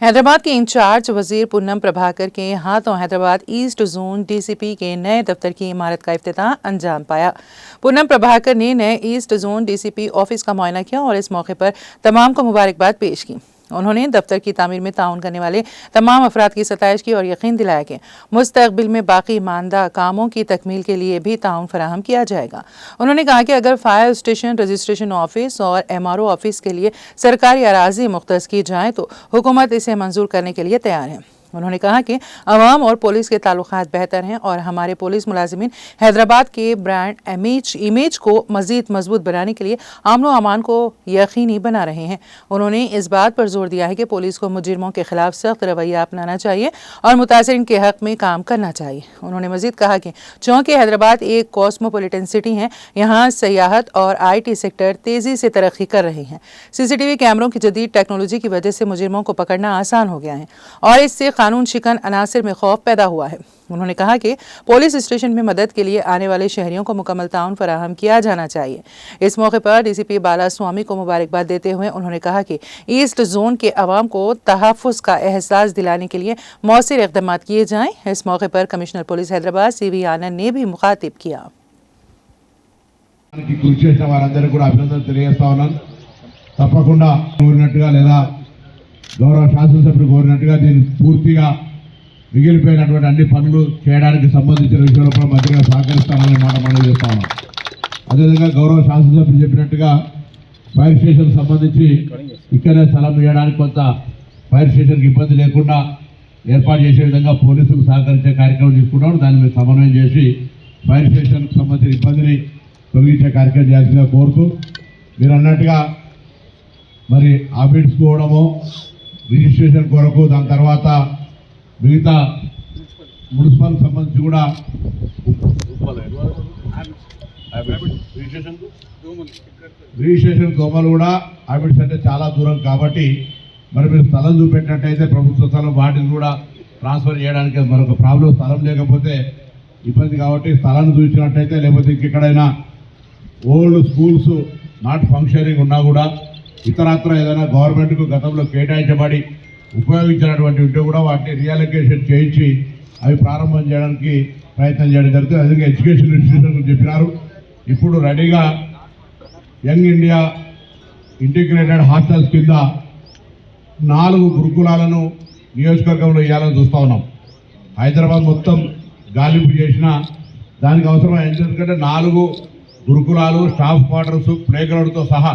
हैदराबाद के इंचार्ज वजीर पूनम प्रभाकर के हाथों हैदराबाद ईस्ट जोन डीसीपी के नए दफ्तर की इमारत का इफ्तिताह अंजाम पाया। पूनम प्रभाकर ने नए ईस्ट जोन डीसीपी ऑफिस का मुआयना किया और इस मौके पर तमाम को मुबारकबाद पेश की। उन्होंने दफ्तर की तामीर में ताउन करने वाले तमाम अफराद की सताइश की और यकीन दिलाया कि मुस्तकबिल में बाकी मानदा कामों की तकमील के लिए भी ताउन फराहम किया जाएगा। उन्होंने कहा कि अगर फायर स्टेशन, रजिस्ट्रेशन ऑफिस और MRO ऑफिस के लिए सरकारी अराजी मुख्तस की जाए तो हुकूमत इसे मंजूर करने के लिए तैयार है। उन्होंने कहा कि अवाम और पुलिस के ताल्लुकात बेहतर हैं और हमारे पुलिस मुलाजिमीन हैदराबाद के ब्रांड इमेज को मजीद मजबूत बनाने के लिए अमन व अमान को यकीनी बना रहे हैं। उन्होंने इस बात पर जोर दिया है कि पुलिस को मुजरिमों के खिलाफ सख्त रवैया अपनाना चाहिए और मुतासिरीन के हक में काम करना चाहिए। उन्होंने मजीद कहा कि चूँकि हैदराबाद एक कॉस्मोपॉलिटन सिटी है, यहाँ सियाहत और IT सेक्टर तेज़ी से तरक्की कर रहे हैं। CCTV कैमरों की जदीद टेक्नोलॉजी की वजह से मुजरिमों को पकड़ना आसान हो गया है और इससे कानून शिकन अनासिर में खौफ पैदा हुआ है। उन्होंने कहा कि पुलिस स्टेशन में मदद के लिए आने वाले शहरियों को मुकम्मल ताउन फराहम किया जाना चाहिए। इस मौके पर DCP बाला स्वामी को मुबारकबाद देते हुए उन्होंने कहा कि ईस्ट जोन के अवाम को तहफ़्फ़ुज़ का एहसास दिलाने के लिए मौसर इक़दाम किए जाएँ। इस मौके पर कमिश्नर पुलिस हैदराबाद CV आनंद ने भी मुखातिब किया। తప్పకుండా కోరినట్టుగా లేదా గౌరవ శాసనసభ్యులు కోరినట్టుగా దీన్ని పూర్తిగా మిగిలిపోయినటువంటి అన్ని పనులు చేయడానికి సంబంధించిన విషయంలో కూడా మంత్రిగా సహకరిస్తామనే మాట మనం చేస్తా ఉన్నాం. అదేవిధంగా గౌరవ శాసనసభ్యులు చెప్పినట్టుగా ఫైర్ స్టేషన్ సంబంధించి ఇక్కడే స్థలం చేయడానికి కొంత ఫైర్ స్టేషన్కి ఇబ్బంది లేకుండా ఏర్పాటు చేసే విధంగా పోలీసులకు సహకరించే కార్యక్రమం తీసుకుంటాం. దాన్ని మీరు సమన్వయం చేసి ఫైర్ స్టేషన్కి సంబంధించిన ఇబ్బందిని తొలగించే కార్యక్రమం చేయాల్సిందిగా కోరుతూ, మీరు అన్నట్టుగా మరి ఆఫీస్ పోవడము రిజిస్ట్రేషన్ కొరకు, దాని తర్వాత మిగతా మున్సిపల్ సంబంధించి కూడా రిజిస్ట్రేషన్ దోమలు కూడా ఆఫీస్ అంటే చాలా దూరం కాబట్టి మరి మీరు స్థలం చూపెట్టినట్టయితే ప్రభుత్వ స్థలం వాటిని కూడా ట్రాన్స్ఫర్ చేయడానికి మరొక ప్రాబ్లం, స్థలం లేకపోతే ఇబ్బంది కాబట్టి స్థలాన్ని చూపించినట్టయితే, లేకపోతే ఇంకెక్కడైనా ఓల్డ్ స్కూల్స్ నాట్ ఫంక్షనింగ్ ఉన్నా కూడా ఇతరత్ర ఏదైనా గవర్నమెంట్కు గతంలో కేటాయించబడి ఉపయోగించినటువంటి ఉంటే కూడా వాటిని రియలొకేషన్ చేయించి అవి ప్రారంభం చేయడానికి ప్రయత్నం చేయడం జరుగుతుంది. అదే ఎడ్యుకేషన్ ఇన్స్టిట్యూషన్ చెప్పినారు. ఇప్పుడు రెడీగా యంగ్ ఇండియా ఇంటిగ్రేటెడ్ హాస్టల్స్ కింద 4 గురుకులాలను నియోజకవర్గంలో ఇవ్వాలని చూస్తూ ఉన్నాం. హైదరాబాద్ మొత్తం గాలింపు చేసిన దానికి అవసరమైన ఎందుకంటే 4 గురుకులాలు, స్టాఫ్ క్వార్టర్స్, ప్లే గ్రౌండ్తో సహా